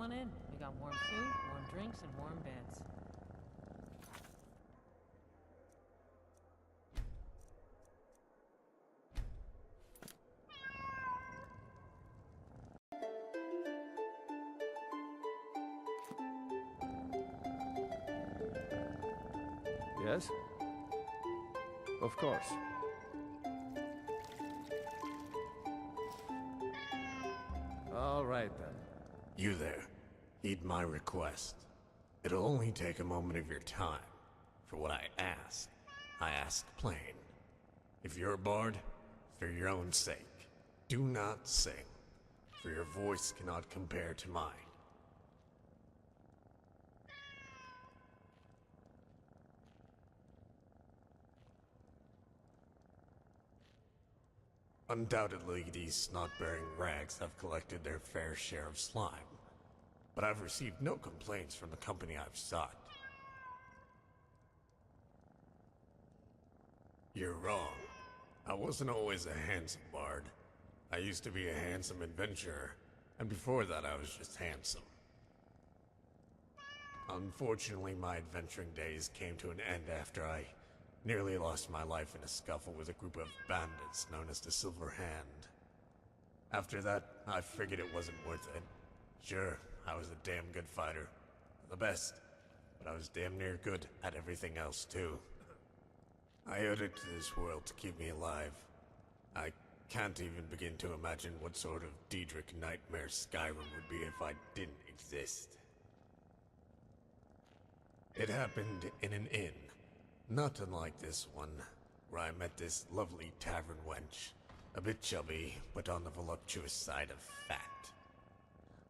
on in. We got warm food, warm drinks, and warm beds. Yes? Of course. All right then. You there. Heed my request. It'll only take a moment of your time. For what I ask plain. If you're a bard, for your own sake, do not sing, for your voice cannot compare to mine. Undoubtedly, these snot-bearing rags have collected their fair share of slime, but I've received no complaints from the company I've sought. You're wrong. I wasn't always a handsome bard. I used to be a handsome adventurer, and before that I was just handsome. Unfortunately, my adventuring days came to an end after I nearly lost my life in a scuffle with a group of bandits known as the Silver Hand. After that, I figured it wasn't worth it. Sure, I was a damn good fighter. The best. But I was damn near good at everything else, too. I owed it to this world to keep me alive. I can't even begin to imagine what sort of Daedric nightmare Skyrim would be if I didn't exist. It happened in an inn. Not unlike this one, where I met this lovely tavern wench. A bit chubby, but on the voluptuous side of fat.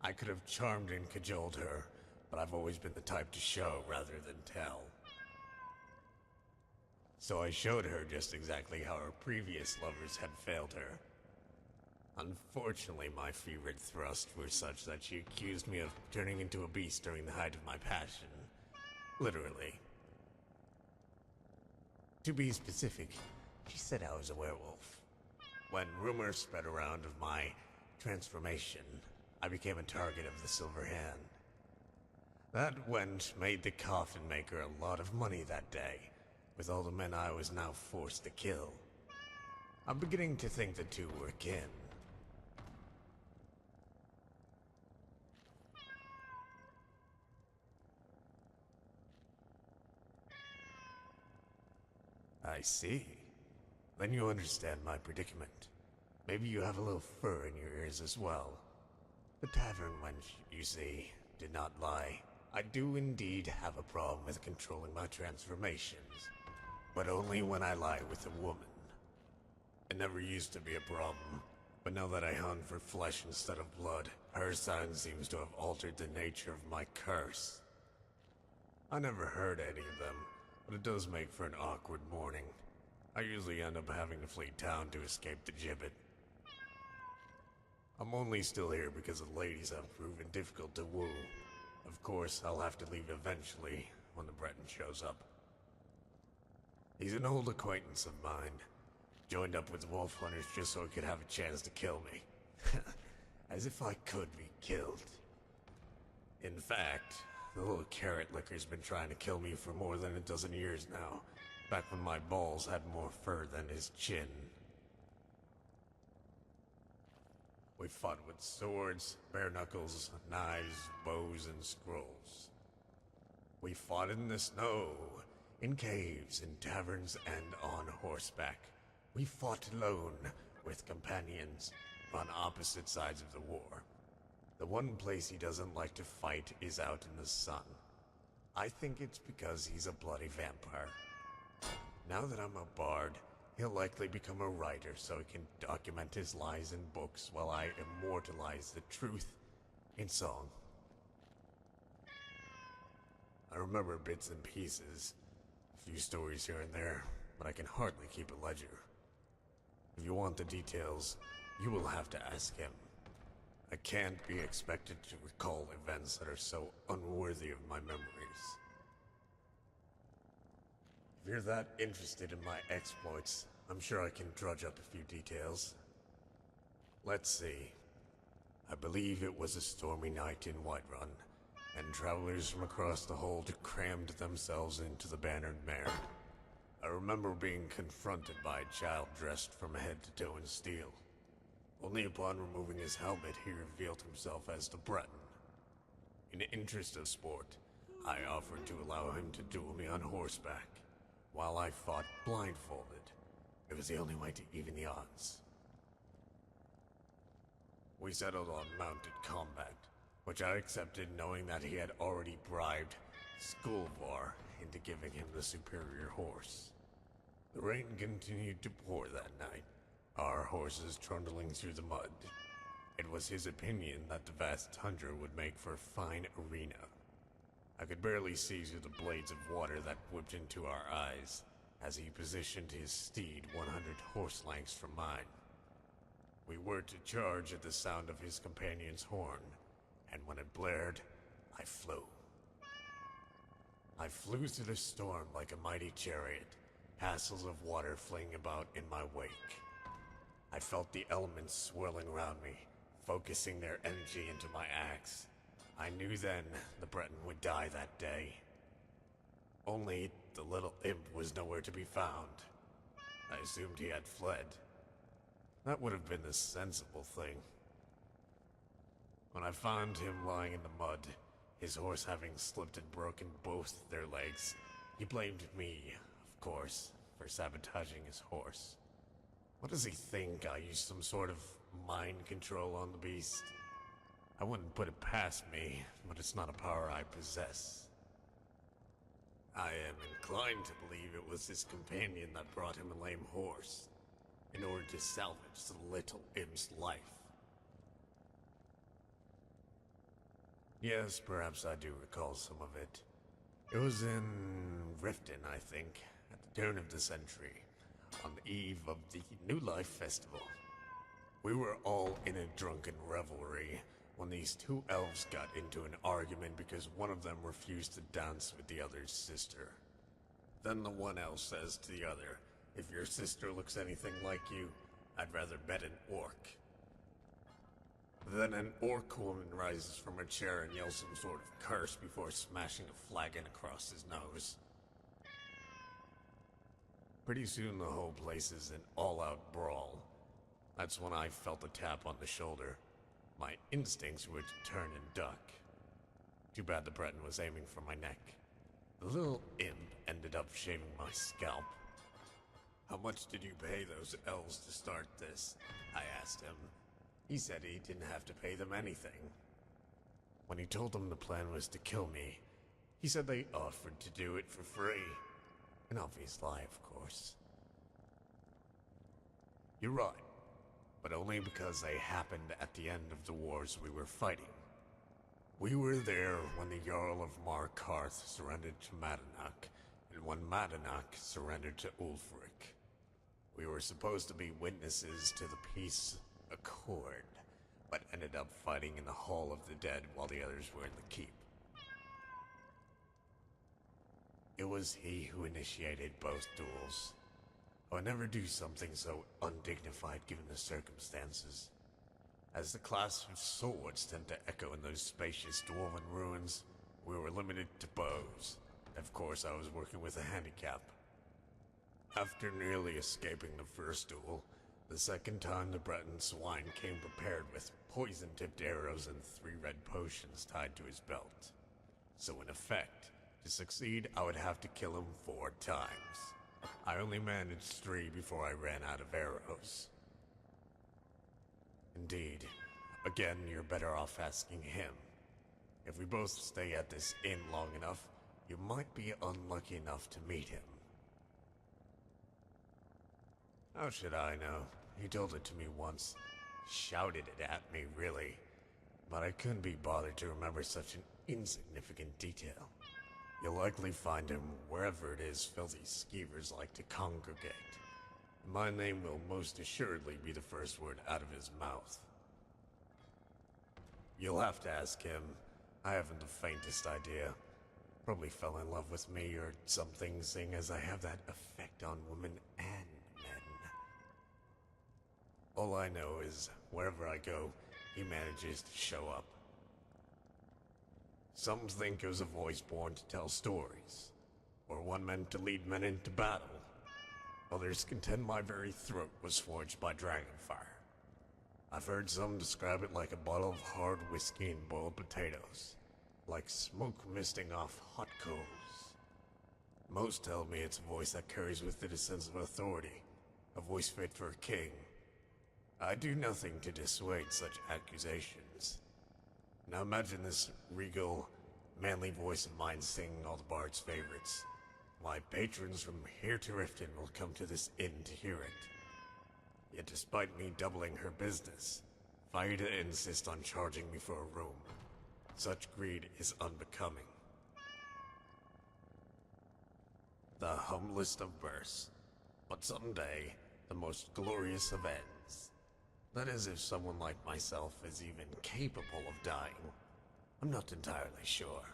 I could have charmed and cajoled her, but I've always been the type to show rather than tell. So I showed her just exactly how her previous lovers had failed her. Unfortunately, my fevered thrusts were such that she accused me of turning into a beast during the height of my passion. Literally. To be specific, she said I was a werewolf. When rumors spread around of my transformation, I became a target of the Silver Hand. That wench made the coffin maker a lot of money that day, with all the men I was now forced to kill. I'm beginning to think the two were kin. I see. Then you understand my predicament. Maybe you have a little fur in your ears as well. The tavern wench, you see, did not lie. I do indeed have a problem with controlling my transformations, but only when I lie with a woman. It never used to be a problem, but now that I hunt for flesh instead of blood, her sign seems to have altered the nature of my curse. I never heard any of them, but it does make for an awkward morning. I usually end up having to flee town to escape the gibbet. I'm only still here because the ladies have proven difficult to woo. Of course, I'll have to leave eventually, when the Breton shows up. He's an old acquaintance of mine. Joined up with wolf hunters just so he could have a chance to kill me. As if I could be killed. In fact, the little carrot licker's been trying to kill me for more than a dozen years now. Back when my balls had more fur than his chin. We fought with swords, bare knuckles, knives, bows, and scrolls. We fought in the snow, in caves, in taverns, and on horseback. We fought alone, with companions, on opposite sides of the war. The one place he doesn't like to fight is out in the sun. I think it's because he's a bloody vampire. Now that I'm a bard, he'll likely become a writer so he can document his lies in books while I immortalize the truth in song. I remember bits and pieces, a few stories here and there, but I can hardly keep a ledger. If you want the details, you will have to ask him. I can't be expected to recall events that are so unworthy of my memories. If you're that interested in my exploits, I'm sure I can drudge up a few details. Let's see. I believe it was a stormy night in Whiterun, and travelers from across the hold crammed themselves into the bannered mare. I remember being confronted by a child dressed from head to toe in steel. Only upon removing his helmet he revealed himself as the Breton. In the interest of sport, I offered to allow him to duel me on horseback, while I fought blindfolded. It was the only way to even the odds. We settled on mounted combat, which I accepted knowing that he had already bribed Skulvar into giving him the superior horse. The rain continued to pour that night, our horses trundling through the mud. It was his opinion that the vast tundra would make for a fine arena. I could barely see through the blades of water that whipped into our eyes as he positioned his steed 100 horse lengths from mine. We were to charge at the sound of his companion's horn, and when it blared, I flew. I flew through the storm like a mighty chariot, hassles of water fleeing about in my wake. I felt the elements swirling around me, focusing their energy into my axe. I knew then the Breton would die that day. Only the little imp was nowhere to be found. I assumed he had fled. That would have been the sensible thing. When I found him lying in the mud, his horse having slipped and broken both their legs, he blamed me, of course, for sabotaging his horse. What does he think? I used some sort of mind control on the beast? I wouldn't put it past me, but it's not a power I possess. I am inclined to believe it was his companion that brought him a lame horse, in order to salvage the little imp's life. Yes, perhaps I do recall some of it. It was in Riften, I think, at the turn of the century, on the eve of the New Life Festival. We were all in a drunken revelry when these two elves got into an argument because one of them refused to dance with the other's sister. Then the one elf says to the other, "If your sister looks anything like you, I'd rather bet an orc." Then an orc woman rises from her chair and yells some sort of curse before smashing a flagon across his nose. Pretty soon the whole place is an all-out brawl. That's when I felt a tap on the shoulder. My instincts were to turn and duck. Too bad the Breton was aiming for my neck. The little imp ended up shaving my scalp. "How much did you pay those elves to start this?" I asked him. He said he didn't have to pay them anything. When he told them the plan was to kill me, he said they offered to do it for free. An obvious lie, of course. You're right, but only because they happened at the end of the wars we were fighting. We were there when the Jarl of Markarth surrendered to Madanach, and when Madanach surrendered to Ulfric. We were supposed to be witnesses to the peace accord, but ended up fighting in the Hall of the Dead while the others were in the keep. It was he who initiated both duels. I would never do something so undignified given the circumstances. As the clasp of swords tend to echo in those spacious dwarven ruins, we were limited to bows. Of course, I was working with a handicap. After nearly escaping the first duel, the second time the Breton swine came prepared with poison-tipped arrows and 3 red potions tied to his belt. So in effect, to succeed, I would have to kill him 4 times. I only managed 3 before I ran out of arrows. Indeed. Again, you're better off asking him. If we both stay at this inn long enough, you might be unlucky enough to meet him. How should I know? He told it to me once. Shouted it at me, really. But I couldn't be bothered to remember such an insignificant detail. You'll likely find him wherever it is filthy skeevers like to congregate. My name will most assuredly be the first word out of his mouth. You'll have to ask him. I haven't the faintest idea. Probably fell in love with me or something, seeing as I have that effect on women and men. All I know is, wherever I go, he manages to show up. Some think it was a voice born to tell stories, or one meant to lead men into battle. Others contend my very throat was forged by dragonfire. I've heard some describe it like a bottle of hard whiskey and boiled potatoes, like smoke misting off hot coals. Most tell me it's a voice that carries with it a sense of authority, a voice fit for a king. I do nothing to dissuade such accusations. Now imagine this regal, manly voice of mine singing all the bard's favorites. My patrons from here to Riften will come to this inn to hear it. Yet despite me doubling her business, Vaida insists on charging me for a room. Such greed is unbecoming. The humblest of births, but someday, the most glorious of ends. That is, if someone like myself is even capable of dying. I'm not entirely sure.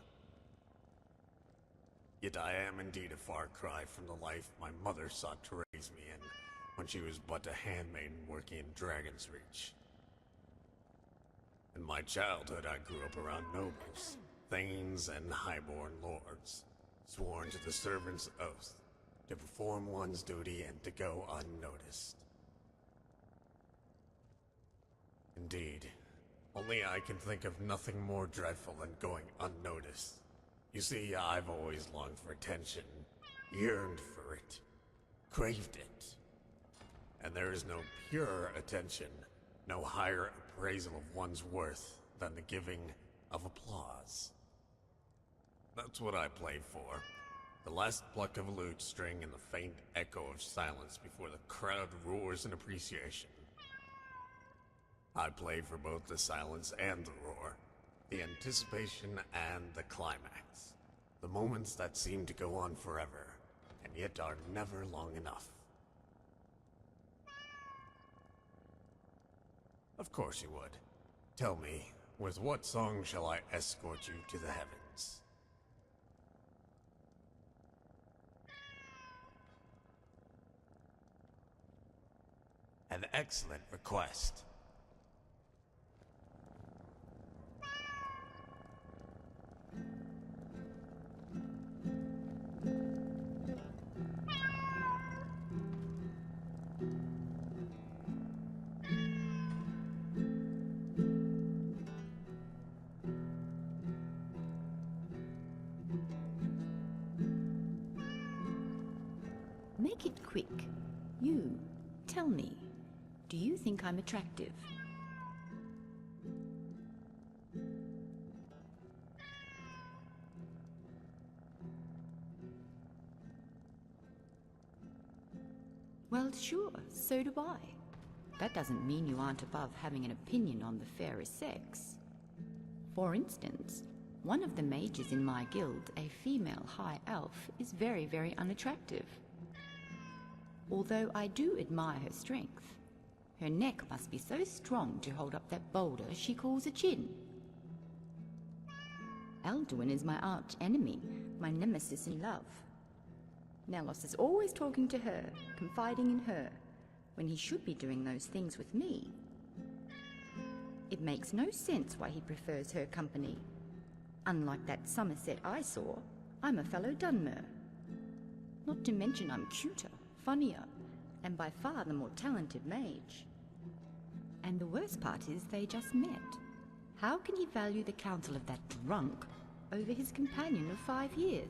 Yet I am indeed a far cry from the life my mother sought to raise me in when she was but a handmaiden working in Dragon's Reach. In my childhood, I grew up around nobles, thanes, and highborn lords, sworn to the servant's oath, to perform one's duty and to go unnoticed. Indeed, only I can think of nothing more dreadful than going unnoticed. You see, I've always longed for attention, yearned for it, craved it. And there is no purer attention, no higher appraisal of one's worth than the giving of applause. That's what I played for. The last pluck of a lute string and the faint echo of silence before the crowd roars in appreciation. I played for both the silence and the roar, the anticipation and the climax. The moments that seem to go on forever, and yet are never long enough. Of course you would. Tell me, with what song shall I escort you to the heavens? An excellent request. Make it quick. You, tell me, do you think I'm attractive? Well, sure, so do I. That doesn't mean you aren't above having an opinion on the fairer sex. For instance, one of the mages in my guild, a female high elf, is very, very unattractive. Although I do admire her strength. Her neck must be so strong to hold up that boulder she calls a chin. Eldawyn is my arch enemy, my nemesis in love. Nelos is always talking to her, confiding in her, when he should be doing those things with me. It makes no sense why he prefers her company. Unlike that Somerset I saw, I'm a fellow Dunmer. Not to mention I'm cuter, funnier, and by far the more talented mage. And the worst part is they just met. How can he value the counsel of that drunk over his companion of 5 years?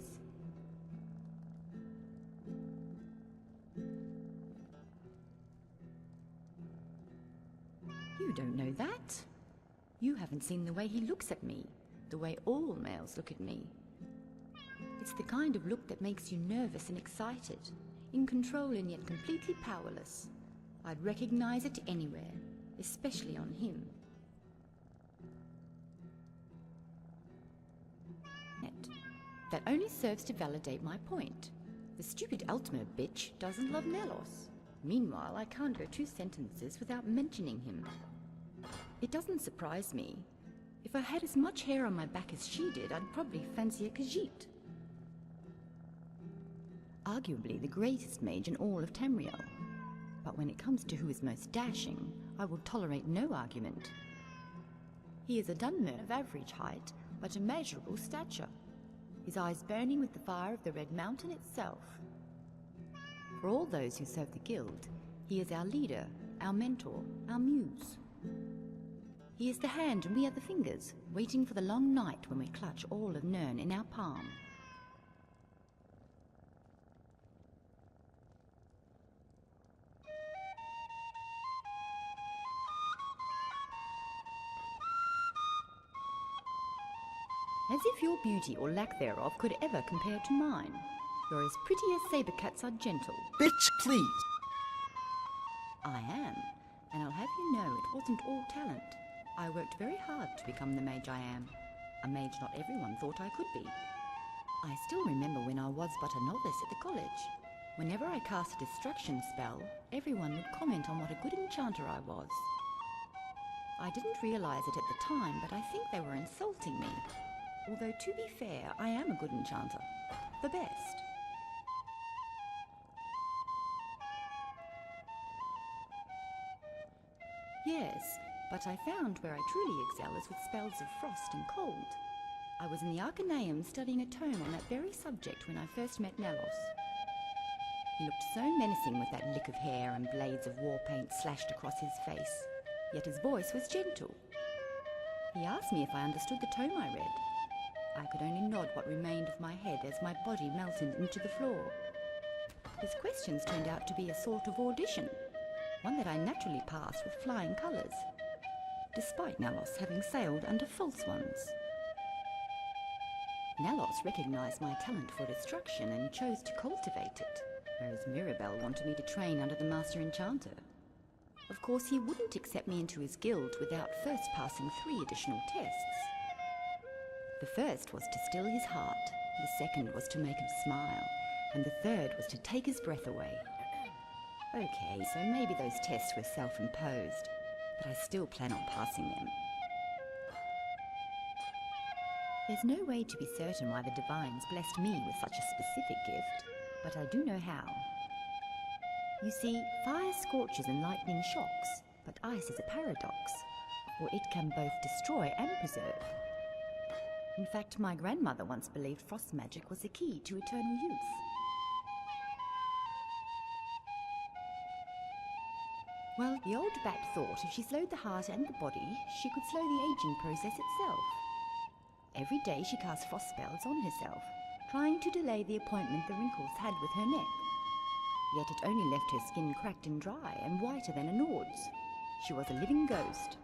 You don't know that. You haven't seen the way he looks at me, the way all males look at me. It's the kind of look that makes you nervous and excited, in control and yet completely powerless. I'd recognize it anywhere, especially on him. That only serves to validate my point. The stupid Altmer bitch doesn't love Nelos. Meanwhile, I can't go 2 sentences without mentioning him. It doesn't surprise me. If I had as much hair on my back as she did, I'd probably fancy a Khajiit. Arguably the greatest mage in all of Tamriel. But when it comes to who is most dashing, I will tolerate no argument. He is a Dunmer of average height, but immeasurable stature, his eyes burning with the fire of the Red Mountain itself. For all those who serve the guild, he is our leader, our mentor, our muse. He is the hand and we are the fingers, waiting for the long night when we clutch all of Nirn in our palm. As if your beauty or lack thereof could ever compare to mine. You're as pretty as saber cats are gentle. Bitch, please! I am, and I'll have you know it wasn't all talent. I worked very hard to become the mage I am. A mage not everyone thought I could be. I still remember when I was but a novice at the college. Whenever I cast a destruction spell, everyone would comment on what a good enchanter I was. I didn't realize it at the time, but I think they were insulting me. Although, to be fair, I am a good enchanter. The best. Yes, but I found where I truly excel is with spells of frost and cold. I was in the Arcaneum studying a tome on that very subject when I first met Nalos. He looked so menacing with that lick of hair and blades of war paint slashed across his face, yet his voice was gentle. He asked me if I understood the tome I read. I could only nod what remained of my head as my body melted into the floor. His questions turned out to be a sort of audition, one that I naturally passed with flying colours, despite Nalos having sailed under false ones. Nalos recognised my talent for destruction and chose to cultivate it, whereas Mirabelle wanted me to train under the Master Enchanter. Of course, he wouldn't accept me into his guild without first passing 3 additional tests. The first was to still his heart, the second was to make him smile, and the third was to take his breath away. Okay, so maybe those tests were self-imposed, but I still plan on passing them. There's no way to be certain why the Divines blessed me with such a specific gift, but I do know how. You see, fire scorches and lightning shocks, but ice is a paradox, or it can both destroy and preserve. In fact, my grandmother once believed frost magic was the key to eternal youth. Well, the old bat thought if she slowed the heart and the body, she could slow the aging process itself. Every day she cast frost spells on herself, trying to delay the appointment the wrinkles had with her neck. Yet it only left her skin cracked and dry and whiter than a Nord's. She was a living ghost.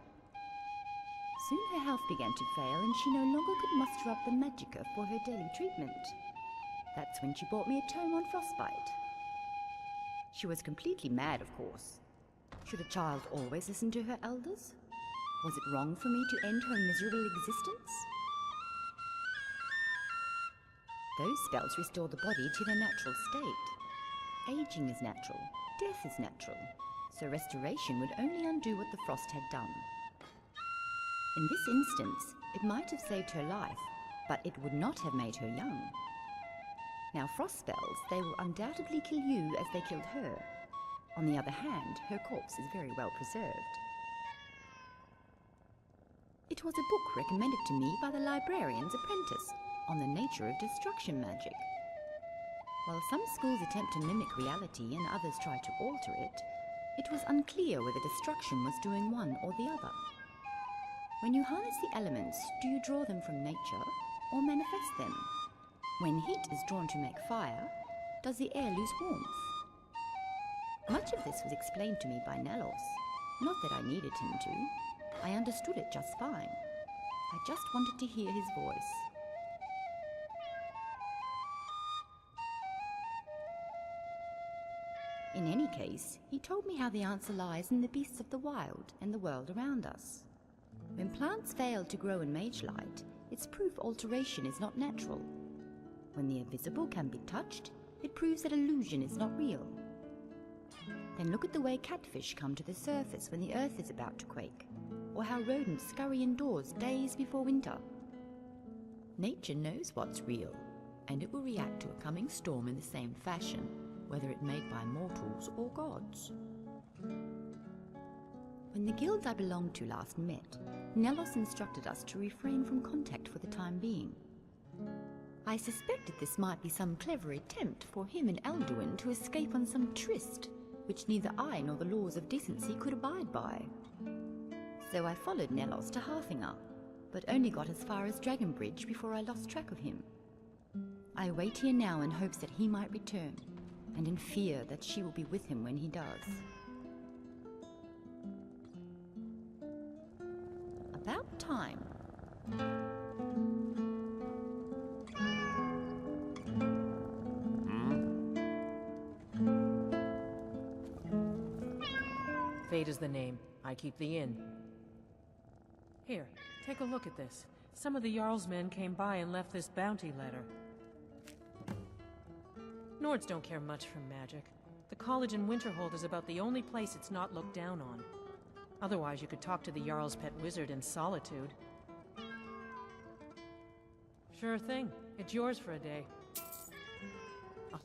Soon her health began to fail and she no longer could muster up the magicka for her daily treatment. That's when she brought me a tome on frostbite. She was completely mad, of course. Should a child always listen to her elders? Was it wrong for me to end her miserable existence? Those spells restore the body to their natural state. Aging is natural, death is natural, so restoration would only undo what the frost had done. In this instance, it might have saved her life, but it would not have made her young. Now, frost spells, they will undoubtedly kill you as they killed her. On the other hand, her corpse is very well preserved. It was a book recommended to me by the librarian's apprentice on the nature of destruction magic. While some schools attempt to mimic reality and others try to alter it, it was unclear whether destruction was doing one or the other. When you harness the elements, do you draw them from nature or manifest them? When heat is drawn to make fire, does the air lose warmth? Much of this was explained to me by Nalos. Not that I needed him to. I understood it just fine. I just wanted to hear his voice. In any case, he told me how the answer lies in the beasts of the wild and the world around us. When plants fail to grow in mage light, it's proof alteration is not natural. When the invisible can be touched, it proves that illusion is not real. Then look at the way catfish come to the surface when the earth is about to quake, or how rodents scurry indoors days before winter. Nature knows what's real, and it will react to a coming storm in the same fashion, whether it made by mortals or gods. When the guilds I belonged to last met, Nellos instructed us to refrain from contact for the time being. I suspected this might be some clever attempt for him and Eldawyn to escape on some tryst, which neither I nor the laws of decency could abide by. So I followed Nellos to Haafingar, but only got as far as Dragonbridge before I lost track of him. I wait here now in hopes that he might return, and in fear that she will be with him when he does. About time. Fate is the name. I keep the inn. Here, take a look at this. Some of the Jarl's men came by and left this bounty letter. Nords don't care much for magic. The college in Winterhold is about the only place it's not looked down on. Otherwise, you could talk to the Jarl's pet wizard in solitude. Sure thing. It's yours for a day. Oh.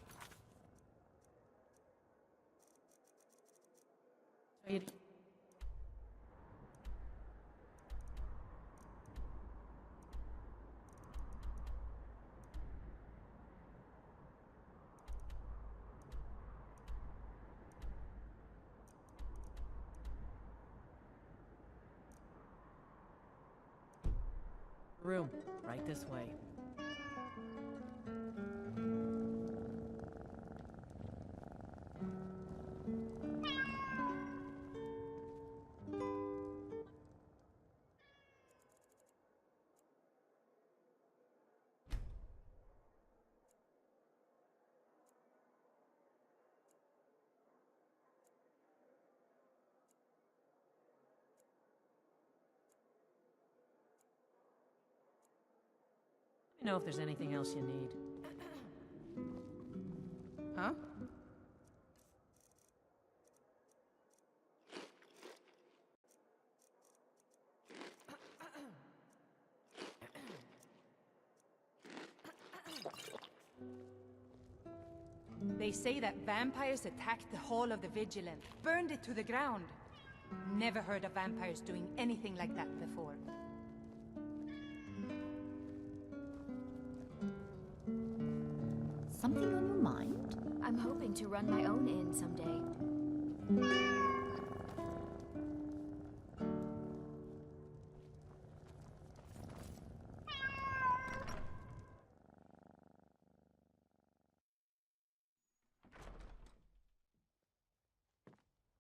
Room, right this way. Let me know if there's anything else you need. Huh? They say that vampires attacked the Hall of the Vigilant, burned it to the ground. Never heard of vampires doing anything like that before. Something on your mind? I'm hoping to run my own inn someday.